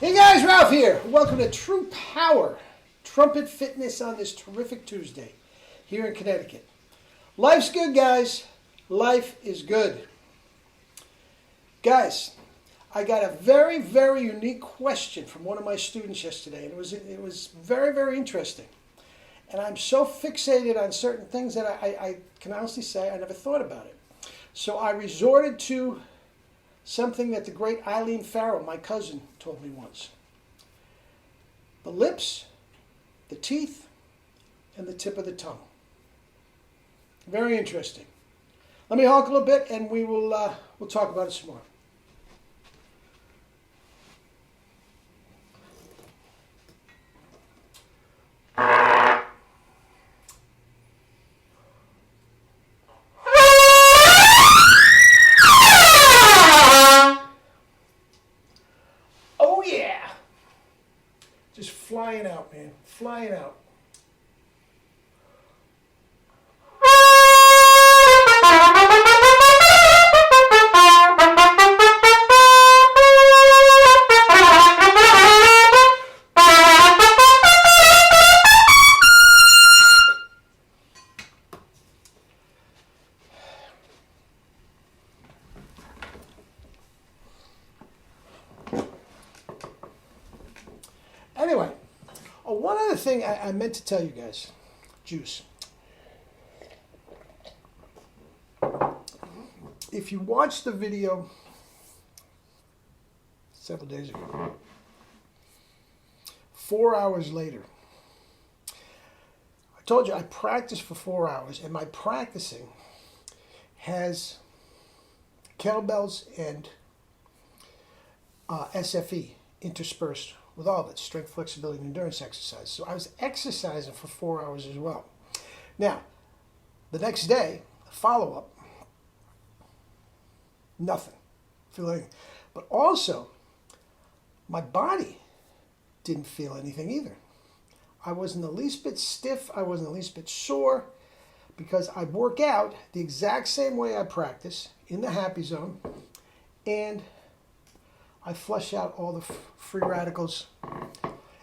Hey guys, Ralph here. Welcome to True Power, Trumpet Fitness on this terrific Tuesday here in Connecticut. Life's good, guys. Life is good. Guys, I got a very, very unique question from one of my students yesterday, and it was very, very interesting. And I'm so fixated on certain things that I can honestly say I never thought about it. So I resorted to something that the great Eileen Farrell, my cousin, told me once. The lips, the teeth, and the tip of the tongue. Very interesting. Let me honk a little bit and we'll talk about it some more. Just flying out, man. Flying out. Anyway, one other thing I meant to tell you guys. Juice. If you watched the video several days ago, 4 hours later, I told you I practiced for 4 hours, and my practicing has kettlebells and SFE interspersed with all of it, strength, flexibility, and endurance exercise. So I was exercising for 4 hours as well. Now, the next day, follow-up, nothing. Feeling, but also, my body didn't feel anything either. I wasn't the least bit stiff. I wasn't the least bit sore because I work out the exact same way I practice in the happy zone, and I flush out all the free radicals,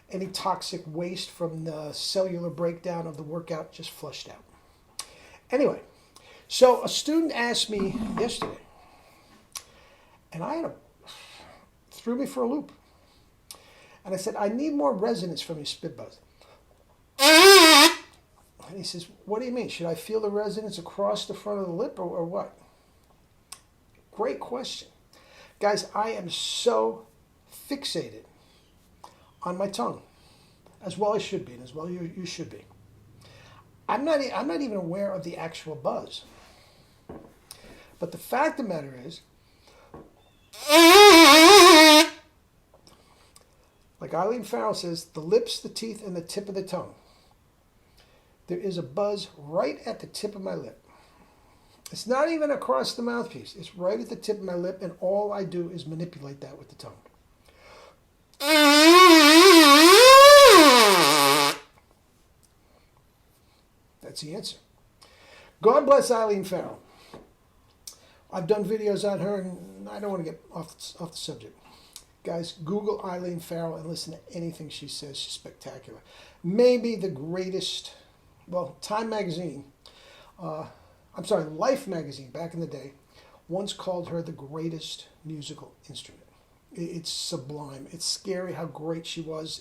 any toxic waste from the cellular breakdown of the workout, just flushed out. Anyway, so a student asked me yesterday, and threw me for a loop. And I said, I need more resonance from your spit buzz. And he says, what do you mean? Should I feel the resonance across the front of the lip or what? Great question. Guys, I am so fixated on my tongue, as well I should be, and as well you should be. I'm not even aware of the actual buzz. But the fact of the matter is, like Eileen Farrell says, the lips, the teeth, and the tip of the tongue. There is a buzz right at the tip of my lip. It's not even across the mouthpiece. It's right at the tip of my lip, and all I do is manipulate that with the tongue. That's the answer. God bless Eileen Farrell. I've done videos on her, and I don't want to get off the subject. Guys, Google Eileen Farrell and listen to anything she says. She's spectacular. Maybe the greatest, well, Time Magazine, Life magazine back in the day once called her the greatest musical instrument. It's sublime. It's scary how great she was,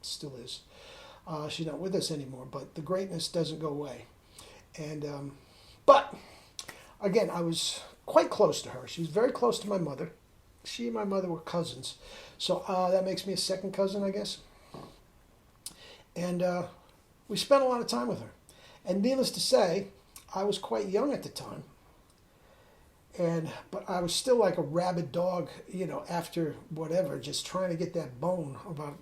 still is. She's not with us anymore, but the greatness doesn't go away. And but again, I was quite close to her. She was very close to my mother. She and my mother were cousins, so that makes me a second cousin, I guess. And we spent a lot of time with her. And needless to say, I was quite young at the time, but I was still like a rabid dog, after whatever, just trying to get that bone about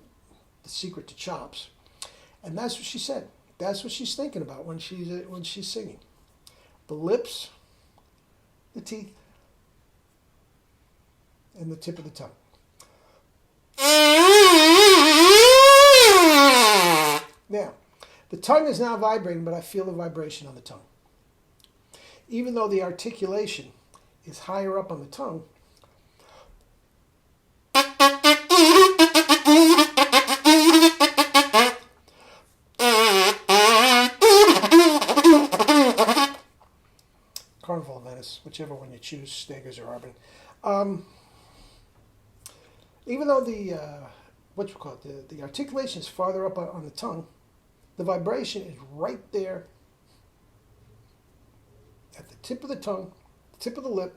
the secret to chops. And that's what she said. That's what she's thinking about when she's singing. The lips, the teeth, and the tip of the tongue. Now, the tongue is now vibrating, but I feel the vibration on the tongue. Even though the articulation is higher up on the tongue, whichever one you choose, Stegers or Arbin. Even though the the articulation is farther up on the tongue, the vibration is right there at the tip of the tongue, the tip of the lip,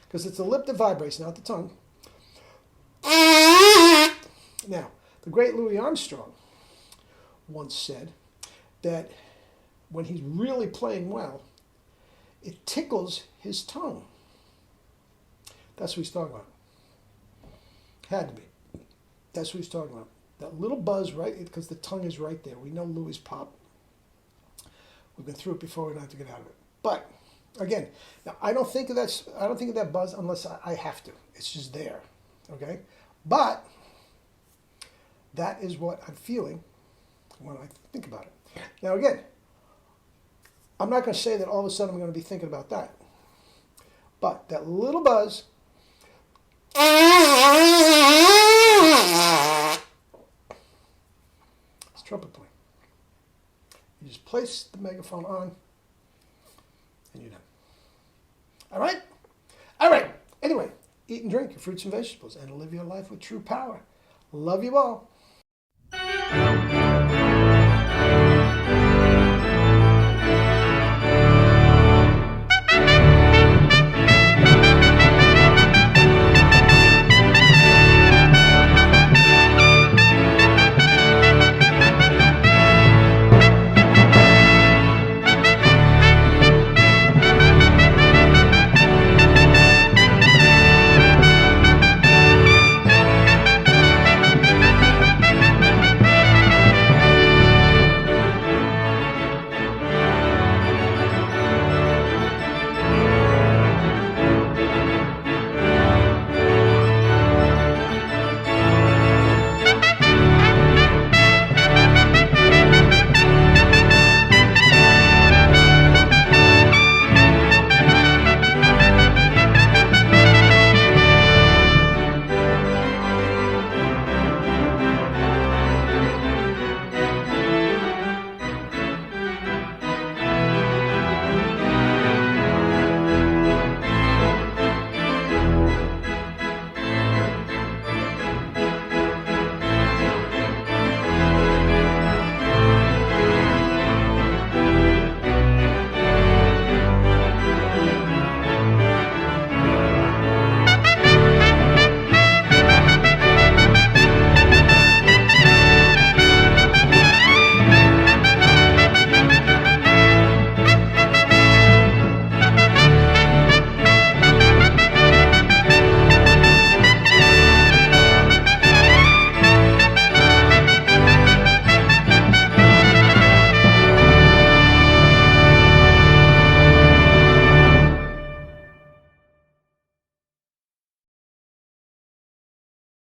because it's the lip that vibrates, not the tongue. Now, the great Louis Armstrong once said that when he's really playing well, it tickles his tongue. That's what he's talking about. Had to be. That's what he's talking about. That little buzz, right? Because the tongue is right there. We know Louis' pop. We've been through it before. We don't have to get out of it. But again, now I don't think of that buzz unless I have to. It's just there. Okay? But that is what I'm feeling when I think about it. Now again, I'm not going to say that all of a sudden I'm going to be thinking about that. But that little buzz, it's trumpet playing. You just place the megaphone on and you're done. All right? All right. Anyway, eat and drink your fruits and vegetables and live your life with true power. Love you all.